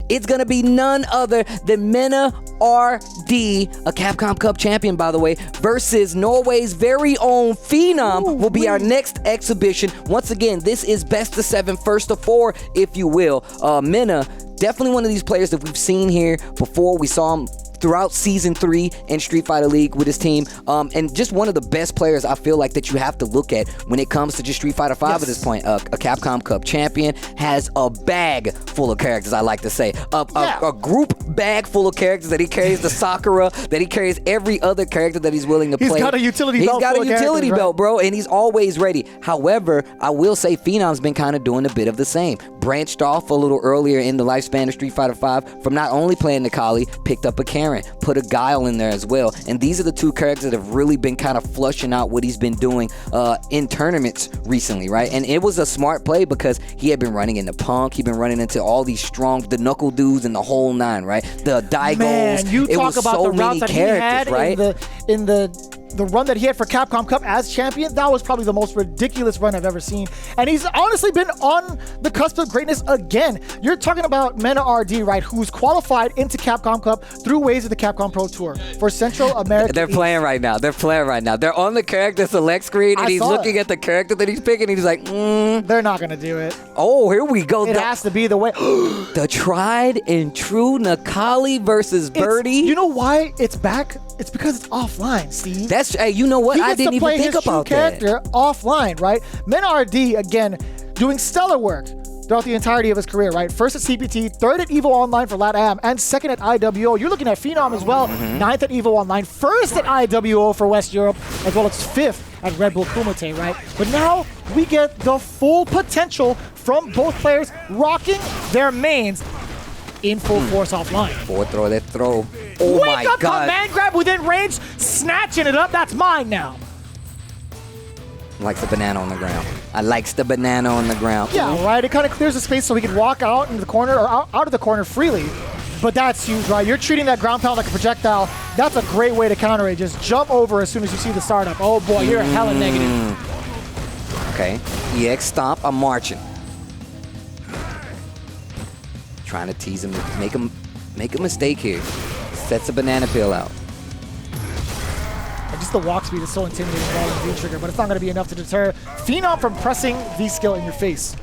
It's going to be none other than MenaRD, a Capcom Cup champion, by the way, versus Norway's very own Phenom will be our next exhibition. Once again, this is best of 7, first of 4, if you will. Mena, definitely one of these players that we've seen here before. We saw him throughout Season 3 in Street Fighter League with his team, and just one of the best players I feel like that you have to look at when it comes to just Street Fighter 5 at this point. A Capcom Cup champion, has a bag full of characters, I like to say. A group bag full of characters that he carries the Sakura, that he carries every other character that he's willing to play. He's got a utility belt. He's got a utility belt, bro, and he's always ready. However, I will say Phenom's been kind of doing a bit of the same. Branched off a little earlier in the lifespan of Street Fighter 5 from not only playing Necalli, picked up a Karen, put a Guile in there as well. And these are the two characters that have really been kind of flushing out what he's been doing in tournaments recently, right? And it was a smart play because he had been running into Punk, he'd been running into all these strong, the Knuckle dudes and the whole nine, right? The Daigos. Man, you talk about so the routes that he had, right? in the run that he had for Capcom Cup as champion. That was probably the most ridiculous run I've ever seen. And he's honestly been on the cusp of greatness again. You're talking about MenaRD, right, who's qualified into Capcom Cup through ways of the Capcom Pro Tour for Central America. They're playing right now. They're playing right now. They're on the character select screen, and he's looking at the character that he's picking, and he's like, They're not going to do it. Oh, here we go. It has to be the way. The tried and true Necalli versus Birdie. You know why it's back? It's because it's offline, Steve. That's, hey, you know what? I didn't even think about that. Character offline, right? MenaRD, again, doing stellar work throughout the entirety of his career, right? First at CPT, third at EVO Online for LATAM, and second at IWO. You're looking at Phenom as well, ninth at EVO Online, first at IWO for West Europe, as well as fifth at Red Bull Kumite, right? But now we get the full potential from both players rocking their mains in full force offline. Forward throw, that throw. Oh my Wake up, God. command grab within range, snatching it up. That's mine now. Likes the banana on the ground. I likes the banana on the ground. Yeah, right. It kind of clears the space so he can walk out into the corner or out of the corner freely. But that's huge, right? You're treating that ground pound like a projectile. That's a great way to counter it. Just jump over as soon as you see the startup. Oh boy, you're hella negative. Okay. EX stomp. I'm marching. Trying to tease him, make a mistake here. Sets a banana peel out. And just the walk speed is so intimidating while in V-trigger, but it's not going to be enough to deter Phenom from pressing V-skill in your face.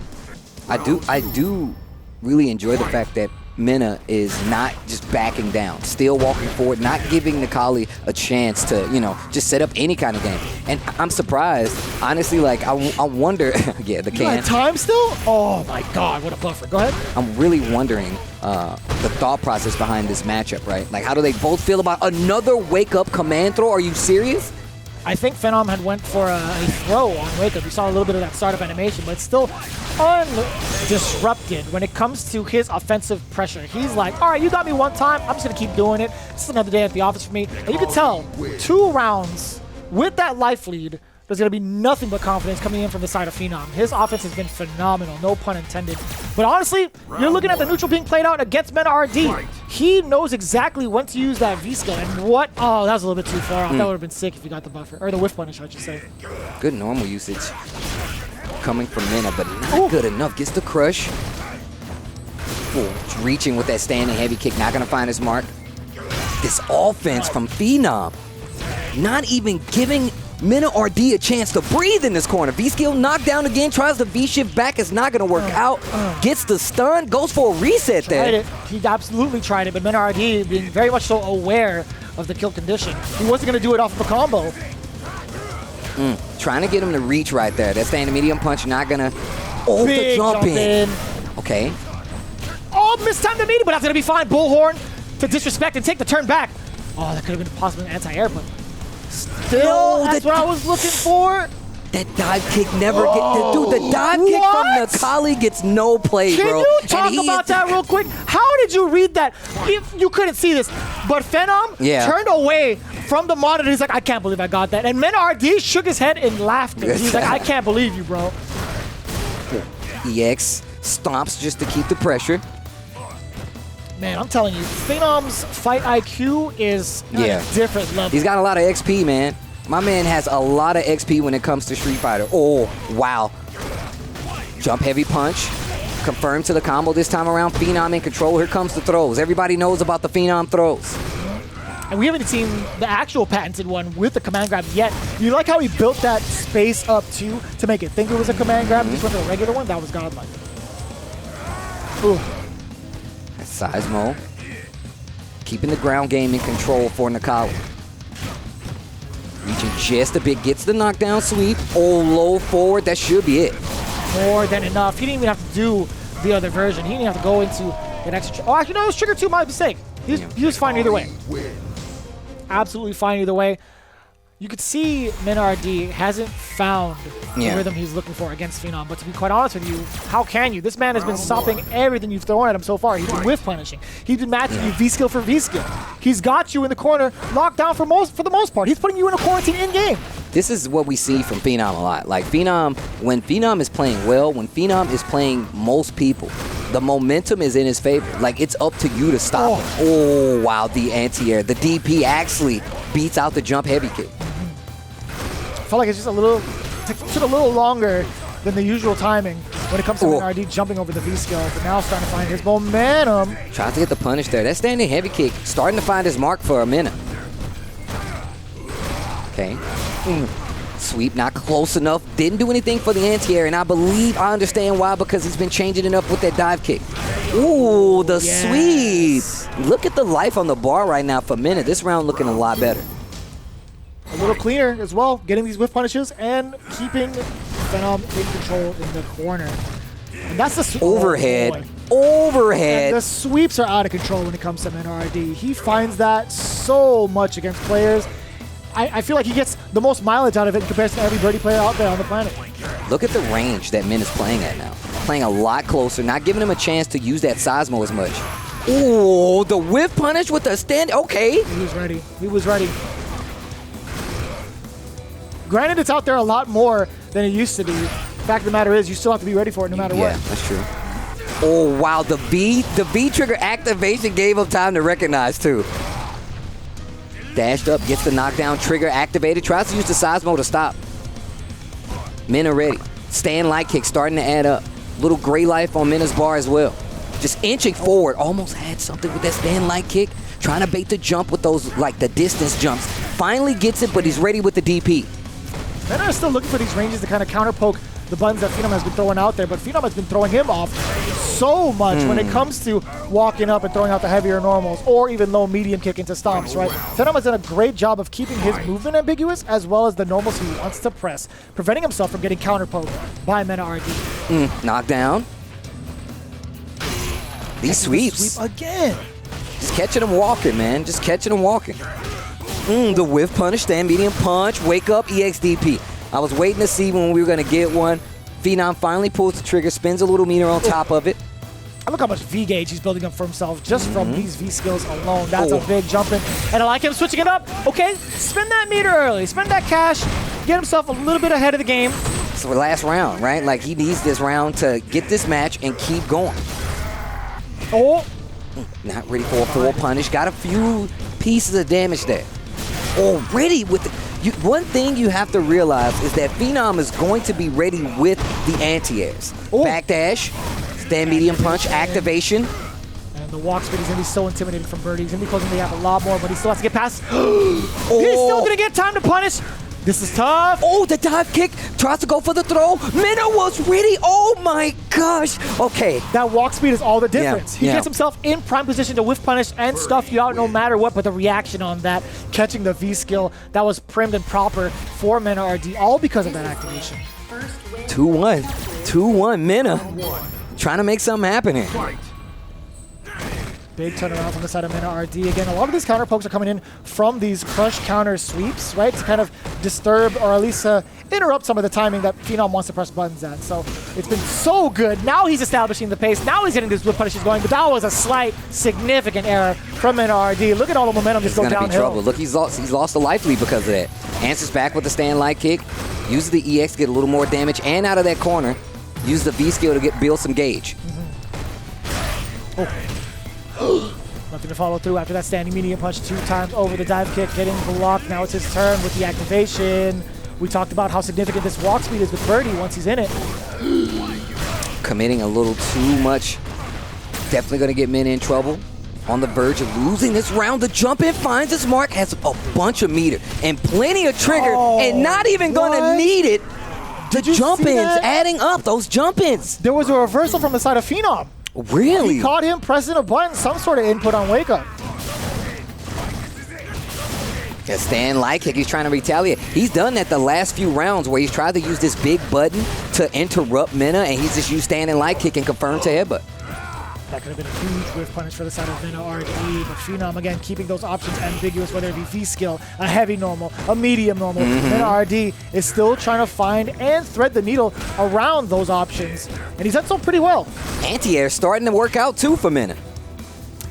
I do really enjoy the fact that Mena is not just backing down, still walking forward, not giving Necalli a chance to, you know, just set up any kind of game. And I'm surprised, honestly, like, I wonder, yeah, the can. Time still? Oh my God, what a buffer. Go ahead. I'm really wondering the thought process behind this matchup, right? Like, how do they both feel about another wake-up command throw? Are you serious? I think Phenom had went for a throw on wake up. You saw a little bit of that startup animation, but it's still undisrupted when it comes to his offensive pressure. He's like, all right, you got me one time. I'm just going to keep doing it. This is another day at the office for me. And you can tell 2 rounds with that life lead, there's going to be nothing but confidence coming in from the side of Phenom. His offense has been phenomenal, no pun intended. But honestly, you're looking at the neutral being played out against MenaRD. He knows exactly when to use that V-skill and what. Oh, that was a little bit too far off. That would have been sick if you got the buffer. Or the whiff punish, I should say. Good normal usage coming from Mena, but not good enough. Gets the crush. Reaching with that standing heavy kick, not going to find his mark. This offense from Phenom, not even giving MenaRD a chance to breathe in this corner. V-skill knocked down again, tries the V-shift back. It's not going to work out. Gets the stun, goes for a reset there. He absolutely tried it, but MenaRD being very much so aware of the kill condition. He wasn't going to do it off of a combo. Trying to get him to reach right there. That standing medium punch, not going to... Oh, Big the jump in. in. Okay. Oh, mistimed the meeting, but that's going to be fine. Bullhorn to disrespect and take the turn back. Oh, that could have been possibly an anti-air, but still, that's what I was looking for. That dive kick never gets... Dude, the dive kick from Necalli gets no play, bro. Can you talk about that real quick? How did you read that? If you couldn't see this, but Phenom turned away from the monitor. He's like, I can't believe I got that. And MenaRD shook his head in laughter. He's like, I can't believe you, bro. EX stomps just to keep the pressure. Man, I'm telling you, Phenom's fight IQ is at a different level. He's got a lot of XP, man. My man has a lot of XP when it comes to Street Fighter. Oh, wow. Jump heavy punch. Confirmed to the combo this time around. Phenom in control. Here comes the throws. Everybody knows about the Phenom throws. And we haven't seen the actual patented one with the command grab yet. You like how he built that space up too to make it think it was a command grab? Just went to a regular one? That was godlike. Ooh. That's Seismo. Keeping the ground game in control for Necalli. Reaching just a bit. Gets the knockdown sweep. Oh, low forward. That should be it. More than enough. He didn't even have to do the other version. He didn't have to go into an extra... Oh, actually, no, it was trigger 2, my mistake. He was fine either way. Absolutely fine either way. You could see MenaRD hasn't found the rhythm he's looking for against Phenom, but to be quite honest with you, how can you? This man has been stopping everything you've thrown at him so far. He's been whiff punishing. He's been matching you V-skill for V-skill. He's got you in the corner, locked down for the most part. He's putting you in a quarantine in-game. This is what we see from Phenom a lot. Like Phenom, when Phenom is playing well, when Phenom is playing most people, the momentum is in his favor. Like, it's up to you to stop him. Oh, wow, the anti-air. The DP actually beats out the jump heavy kick. I felt like it's just took a little longer than the usual timing when it comes to MenaRD jumping over the V-skill, but now starting to find his momentum. Tries to get the punish there. That standing heavy kick starting to find his mark for a minute. Okay. Sweep not close enough. Didn't do anything for the anti-air, and I understand why, because he's been changing it up with that dive kick. Ooh, the sweep. Look at the life on the bar right now for Mena. This round looking a lot better. A little cleaner as well, getting these whiff punishes and keeping Phenom in control in the corner. And that's the overhead. Overhead. And the sweeps are out of control when it comes to MenaRD. He finds that so much against players. I feel like he gets the most mileage out of it in comparison to every Birdie player out there on the planet. Look at the range that Min is playing at now. Playing a lot closer, not giving him a chance to use that Seismo as much. Ooh, the whiff punish with the stand. Okay. He was ready. He was ready. Granted, it's out there a lot more than it used to be. The fact of the matter is, you still have to be ready for it no matter what. Yeah, that's true. Oh, wow. The V trigger activation gave him time to recognize, too. Dashed up, gets the knockdown, trigger activated, tries to use the Seismo to stop. MenaRD. Stand light kick starting to add up. Little gray life on Mena's bar as well. Just inching forward. Almost had something with that stand light kick. Trying to bait the jump with those, like, the distance jumps. Finally gets it, but he's ready with the DP. Mena is still looking for these ranges to kind of counter poke the buttons that Phenom has been throwing out there, but Phenom has been throwing him off so much when it comes to walking up and throwing out the heavier normals or even low medium kick into stomps, right? Phenom has done a great job of keeping his movement ambiguous as well as the normals he wants to press, preventing himself from getting counter poked by MenaRD. Knockdown. These sweeps. Sweep again. Just catching him walking, man. Just catching him walking. The whiff punish, stand medium punch, wake up, EXDP. I was waiting to see when we were going to get one. Phenom finally pulls the trigger, spins a little meter on top of it. I look how much V-gauge he's building up for himself just from these V-skills alone. That's a big jumping. And I like him switching it up. Okay, spend that meter early. Spend that cash. Get himself a little bit ahead of the game. So the last round, right? Like, he needs this round to get this match and keep going. Not ready for a full punish. Got a few pieces of damage there. Already with the... one thing you have to realize is that Phenom is going to be ready with the anti-airs. Backdash, stand medium punch, activation. And the walk speed is going to be so intimidating from Birdie. He's going to be closing the gap a lot more, but he still has to get past. He's still going to get time to punish. This is tough. The dive kick. Tries to go for the throw. Mena was ready. Oh my gosh. Okay. That walk speed is all the difference. He gets himself in prime position to whiff punish and stuff you out no matter what, but the reaction on that, catching the V skill, that was primed and proper for MenaRD, all because of that activation. 2-1. 2-1. Mena trying to make something happen here. Big turnaround from the side of MenaRD. Again, a lot of these counter pokes are coming in from these crush counter sweeps, right? To kind of disturb or at least interrupt some of the timing that Phenom wants to press buttons at. So it's been so good. Now he's establishing the pace. Now he's getting these whip punishes going. But that was a slight, significant error from MenaRD. Look at all the momentum just go downhill. It's gonna be trouble. Look, he's lost a life lead because of that. Answers back with the stand light kick. Uses the EX to get a little more damage. And out of that corner, use the V skill to build some gauge. Nothing to follow through after that standing medium punch 2 times over the dive kick, getting blocked. Now it's his turn with the activation. We talked about how significant this walk speed is with Birdie once he's in it. committing a little too much. Definitely going to get Mena in trouble. On the verge of losing this round. The jump in finds his mark, has a bunch of meter and plenty of trigger, and not even going to need it. The jump-ins adding up, those jump-ins. There was a reversal from the side of Phenom. Really? He caught him pressing a button, some sort of input on Wake Up. Yeah, stand light kick, he's trying to retaliate. He's done that the last few rounds where he's tried to use this big button to interrupt Mena, and he's just used standing light kick and confirmed to headbutt. That could have been a huge whiff punish for the side of MenaRD, but Phenom, again, keeping those options ambiguous, whether it be V-skill, a heavy normal, a medium normal. MenaRD is still trying to find and thread the needle around those options, and he's done so pretty well. Anti-air starting to work out, too, for Mena.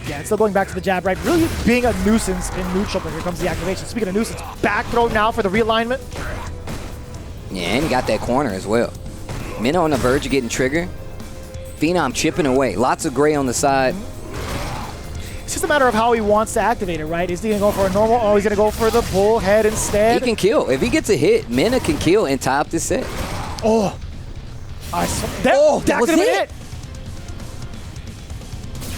Yeah, it's still going back to the jab, right? Really being a nuisance in neutral, but here comes the activation. Speaking of nuisance, back throw now for the realignment. Yeah, and he got that corner as well. Mena on the verge of getting triggered. Phenom chipping away. Lots of gray on the side. It's just a matter of how he wants to activate it, right? Is he going to go for a normal, or he's going to go for the bullhead instead? He can kill. If he gets a hit, Mena can kill and tie up this set. Oh. That was could have been it. it.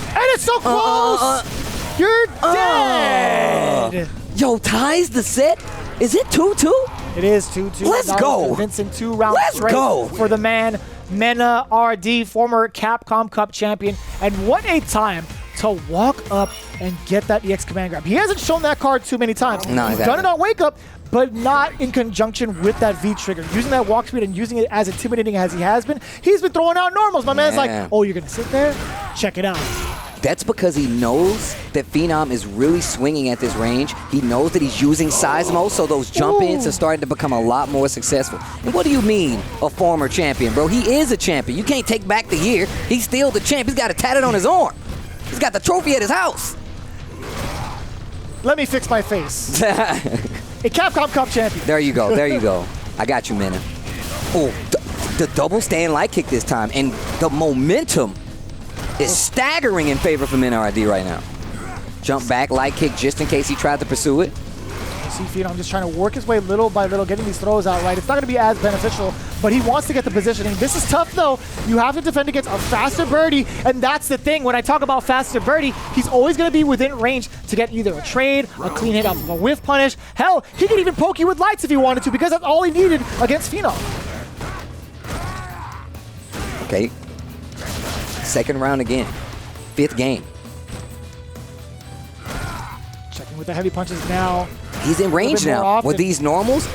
And it's so close! You're dead! Yo, ties the set? Is it 2-2? It is 2-2. Let's go. Convincing 2 rounds Let's straight go. for the man, MenaRD, former Capcom Cup champion. And what a time to walk up and get that EX command grab. He hasn't shown that card too many times. No, He's exactly. done it on Wake Up, but not in conjunction with that V trigger. Using that walk speed and using it as intimidating as he has been, he's been throwing out normals. My man's like, oh, you're going to sit there? Check it out. That's because he knows that Phenom is really swinging at this range. He knows that he's using Seismo, so those jump-ins are starting to become a lot more successful. And what do you mean, a former champion, bro? He is a champion. You can't take back the year. He's still the champ. He's got it tatted on his arm. He's got the trophy at his house. Let me fix my face. A Capcom Cup champion. There you go. There you go. I got you, Mena. Oh, the double stand light kick this time, and the momentum is staggering in favor for MenaRD right now. Jump back, light kick just in case he tried to pursue it. You see Phenom just trying to work his way little by little, getting these throws out right. It's not going to be as beneficial, but he wants to get the positioning. This is tough, though. You have to defend against a faster Birdie, and that's the thing. When I talk about faster Birdie, he's always going to be within range to get either a trade, a clean hit off of a whiff punish. Hell, he could even poke you with lights if he wanted to, because that's all he needed against Phenom. Okay. Second round again. 5th game. Checking with the heavy punches now. He's in range now. With these normals,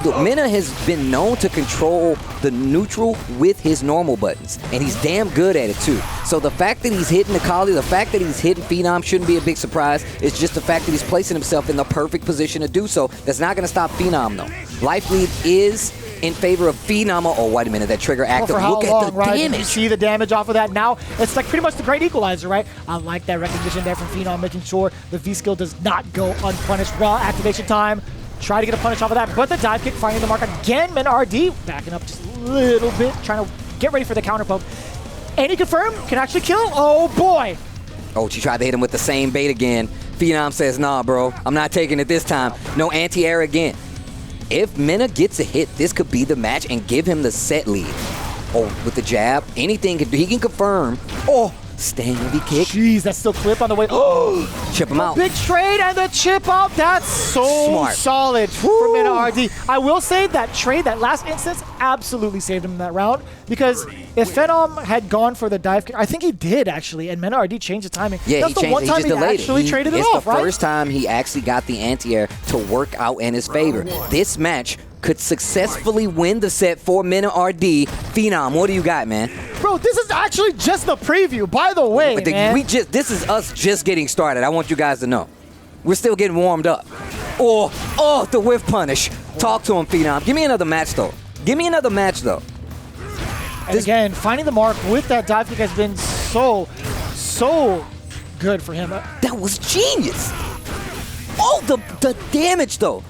Mena has been known to control the neutral with his normal buttons, and he's damn good at it too. So the fact that he's hitting Necalli, the fact that he's hitting Phenom shouldn't be a big surprise. It's just the fact that he's placing himself in the perfect position to do so. That's not going to stop Phenom though. Life lead is in favor of Phenom. Oh, wait a minute, that trigger active. Look at the damage. You see the damage off of that. Now, it's like pretty much the great equalizer, right? I like that recognition there from Phenom, making sure the V-skill does not go unpunished. Raw activation time. Try to get a punish off of that, but the dive kick finding the mark again. MenaRD backing up just a little bit, trying to get ready for the counter poke. Any confirm? Can actually kill? Oh, boy. Oh, she tried to hit him with the same bait again. Phenom says, nah, bro. I'm not taking it this time. No anti-air again. If Mena gets a hit, this could be the match and give him the set lead. Oh, with the jab, anything he can confirm. Oh, stand heavy kick. Jeez, that's still clip on the way. Oh, chip him out. Big trade and the chip out. That's so smart. Solid for MenaRD. I will say that trade, that last instance, absolutely saved him in that round, because if Phenom had gone for the dive kick, I think he did actually, and MenaRD changed the timing. Yeah, that's he changed. One time he just delayed actually it. Traded it off, right? It's the first time he actually got the anti-air to work out in his favor. This match could successfully win the set for MenaRD. Phenom, what do you got, man? Bro, this is actually just the preview, by the way, man. This is us just getting started. I want you guys to know. We're still getting warmed up. Oh, the whiff punish. Talk to him, Phenom. Give me another match, though. Give me another match, though. And again, finding the mark with that dive kick has been so good for him. That was genius. Oh, the damage, though.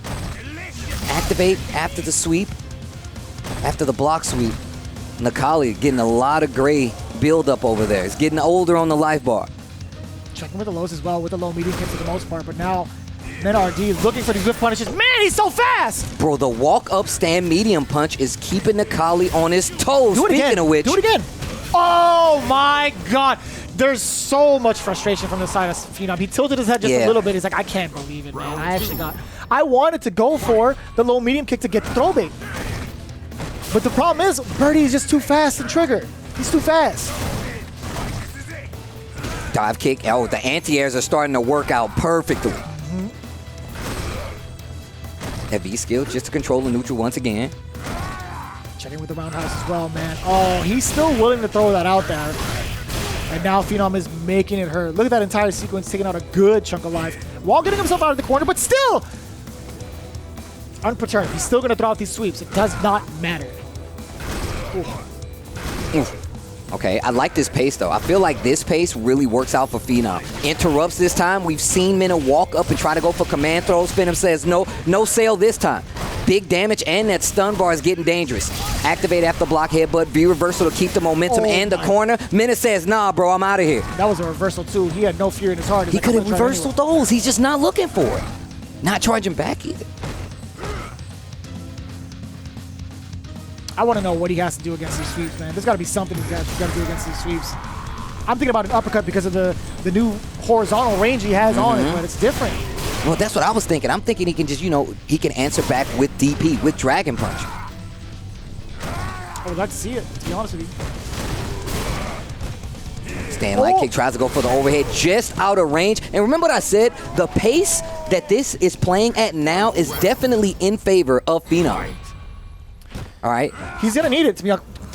Activate after the sweep, after the block sweep. Necalli getting a lot of gray build-up over there. He's getting older on the life bar. Checking with the lows as well, with the low medium hits for the most part, but now MenaRD is looking for these whiff punishes. Man, he's so fast! Bro, the walk-up stand medium punch is keeping Necalli on his toes. Do it Speaking again. of which, Do it again. Oh my God. There's so much frustration from the side of Phenom. He tilted his head just a little bit. He's like, I can't believe it, man. I wanted to go for the low medium kick to get the throw bait. But the problem is, Birdie is just too fast and trigger. He's too fast. Dive kick. Oh, the anti-airs are starting to work out perfectly. Heavy skill just to control the neutral once again. Checking with the roundhouse as well, man. Oh, he's still willing to throw that out there. And now Phenom is making it hurt. Look at that entire sequence, taking out a good chunk of life while getting himself out of the corner, but still unperturbed. He's still going to throw out these sweeps. It does not matter. Okay, I like this pace, though. I feel like this pace really works out for Phenom. Interrupts this time. We've seen Mena walk up and try to go for command throws. Phenom says no sale this time. Big damage, and that stun bar is getting dangerous. Activate after block headbutt, V reversal to keep the momentum and the corner. Mena says, nah, bro, I'm out of here. That was a reversal, too. He had no fear in his heart. He could have reversal those. He's just not looking for it. Not charging back either. I want to know what he has to do against these sweeps, man. There's got to be something he's got to do against these sweeps. I'm thinking about an uppercut because of the new horizontal range he has on it, but it's different. Well, that's what I was thinking. I'm thinking he can just, he can answer back with DP, with Dragon Punch. I would like to see it, to be honest with you. Stand light kick, tries to go for the overhead, just out of range. And remember what I said? The pace that this is playing at now is definitely in favor of Phenom. All right? He's going to need it, to be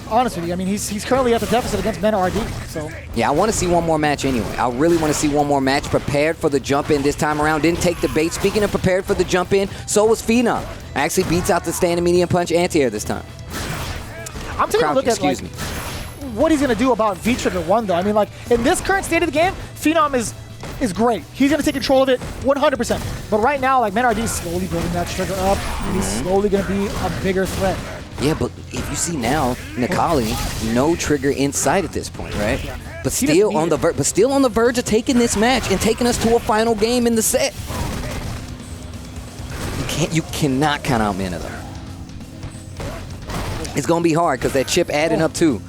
honest with you. I mean, he's currently at the deficit against MenaRD, so. Yeah, I want to see one more match anyway. I really want to see one more match. Prepared for the jump in this time around. Didn't take the bait. Speaking of prepared for the jump in, so was Phenom. Actually beats out the standing medium punch anti-air this time. I'm taking a look at what he's going to do about V-Trigger 1, though. I mean, in this current state of the game, Phenom is great. He's going to take control of it 100%. But right now, MenaRD is slowly building that trigger up. And he's slowly going to be a bigger threat. Yeah, but if you see now, Necalli, no trigger in sight at this point, right? Yeah. But still on the verge of taking this match and taking us to a final game in the set. You cannot count out Mena though. It's gonna be hard because that chip adding up too.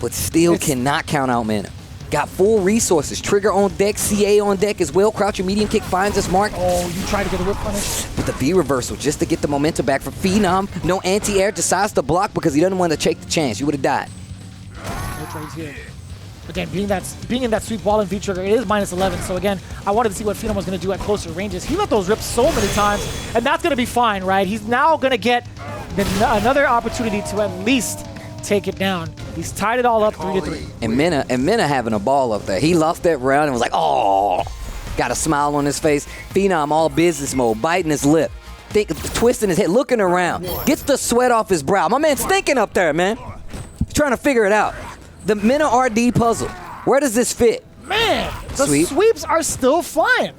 But still cannot count out Mena. Got full resources. Trigger on deck, CA on deck as well. Crouching medium kick finds his mark. Oh, you try to get a whip punish? But the V reversal just to get the momentum back for Phenom. No anti-air, decides to block because he doesn't want to take the chance. You would have died. No trades here. Again, being in that sweep wall in V-Trigger, it is -11. So again, I wanted to see what Phenom was going to do at closer ranges. He let those rip so many times, and that's going to be fine, right? He's now going to get another opportunity to at least take it down. He's tied it all up 3-3. And Mena having a ball up there. He lost that round and was like, oh, got a smile on his face. Phenom all business mode, biting his lip, twisting his head, looking around. Gets the sweat off his brow. My man's thinking up there, man. He's trying to figure it out. The MenaRD puzzle. Where does this fit? Man, the sweeps are still flying.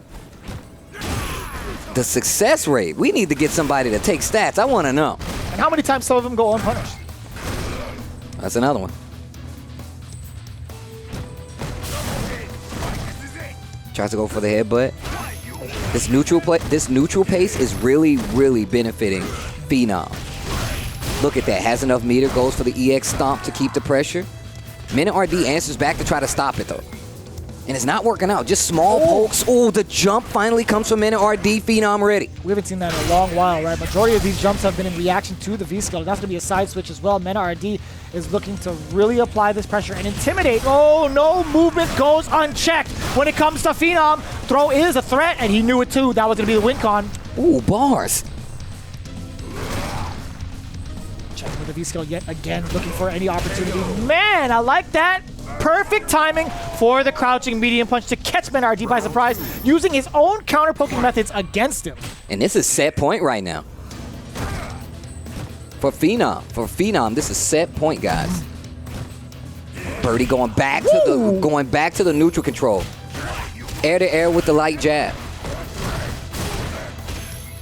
The success rate. We need to get somebody to take stats. I want to know. And how many times some of them go unpunished? That's another one. Tries to go for the headbutt. This neutral pace is really, really benefiting Phenom. Look at that. Has enough meter. Goes for the EX stomp to keep the pressure. MenaRD answers back to try to stop it, though. And it's not working out. Just small pokes. Oh, the jump finally comes from MenaRD. Phenom ready. We haven't seen that in a long while, right? Majority of these jumps have been in reaction to the V-skill. That's going to be a side switch as well. MenaRD is looking to really apply this pressure and intimidate. Oh, no movement goes unchecked when it comes to Phenom. Throw is a threat, and he knew it too. That was going to be the win con. Ooh, bars. Checking with the V-skill yet again, looking for any opportunity. Man, I like that. Perfect timing for the crouching medium punch to catch MenaRD by surprise, using his own counter-poking methods against him. And this is set point right now. For Phenom, this is set point, guys. Birdie going back to the neutral control. Air to air with the light jab.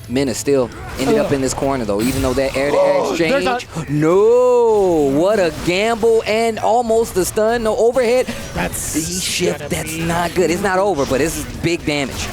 Mena still ended up in this corner, though, even though that air-to-air exchange. No! What a gamble and almost a stun. No overhead. That's not good. It's not over, but this is big damage.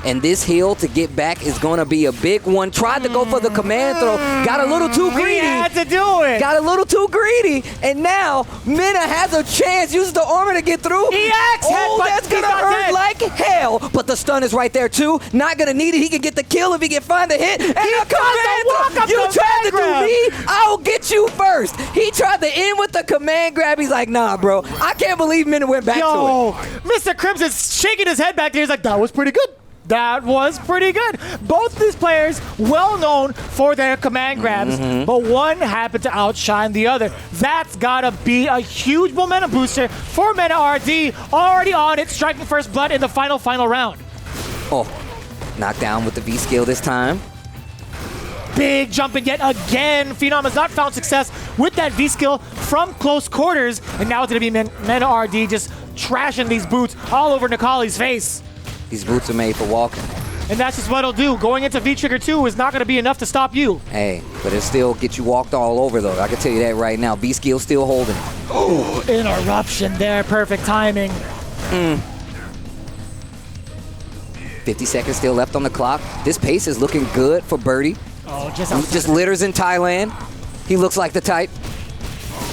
And this heal to get back is going to be a big one. Tried to go for the command throw. Got a little too greedy. He had to do it. Got a little too greedy. And now Mena has a chance. Uses the armor to get through. Oh, that's going to hurt like hell. But the stun is right there, too. Not going to need it. He can get the kill if he can find the hit. And a command throw. You tried to do me. I'll get you first. He tried to end with the command grab. He's like, nah, bro. I can't believe Mena went back to it. Mr. Crimson's shaking his head back there. He's like, that was pretty good. That was pretty good. Both these players well known for their command grabs, but one happened to outshine the other. That's gotta be a huge momentum booster for MenaRD. Already on it, striking first blood in the final round. Oh, knocked down with the V skill this time. Big jump and yet again. Phenom has not found success with that V skill from close quarters, and now it's gonna be MenaRD just trashing these boots all over Necalli's face. These boots are made for walking. And that's just what it'll do. Going into V-Trigger 2 is not going to be enough to stop you. Hey, but it'll still get you walked all over, though. I can tell you that right now. V-Skill still holding. Oh, interruption there. Perfect timing. 50 seconds still left on the clock. This pace is looking good for Birdie. Oh, just litters in Thailand. He looks like the type.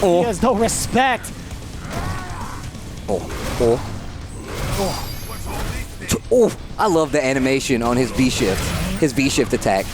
He has no respect. Oh, I love the animation on his V-shift. His V-shift attack.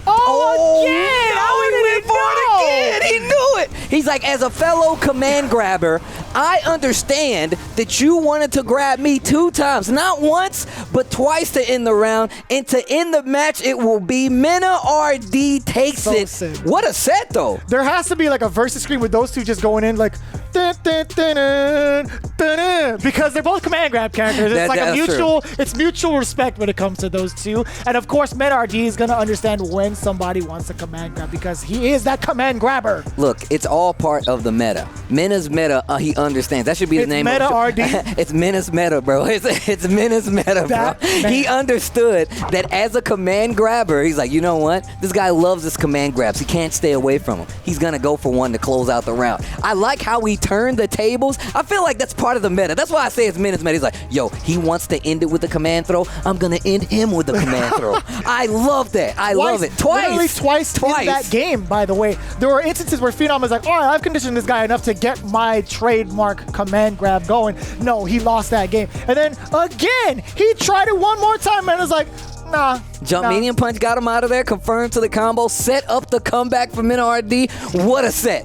Again! He went for it again! He knew it! He's like, as a fellow command grabber, I understand that you wanted to grab me 2 times. Not once, but twice to end the round. And to end the match, it will be MenaRD takes it. Sick. What a set, though. There has to be like a versus screen with those two just going in like... Dun, dun, dun, dun, dun, dun, because they're both command grab characters. It's like a mutual, it's mutual respect when it comes to those two. And of course, MenaRD is going to understand when somebody wants a command grab because he is that command grabber. Look, it's all part of the meta. Mena's meta, he understands. That should be the name of MenaRD. It's Mena's meta, bro. It's Mena's meta, bro. He understood that as a command grabber, he's like, you know what? This guy loves his command grabs. He can't stay away from them. He's going to go for one to close out the round. I like how he turned the tables. I feel like that's part of the meta. That's why I say it's Mena's meta. He's like, yo, he wants to end it with a command throw. I'm going to end him with a command throw. I love that. I love it. Literally twice in that game, by the way. There were instances where Phenom was like, oh, I've conditioned this guy enough to get my trademark command grab going. No, he lost that game. And then again, he tried it one more time and was like, nah. Jump medium punch got him out of there. Confirmed to the combo. Set up the comeback for MenaRD. What a set.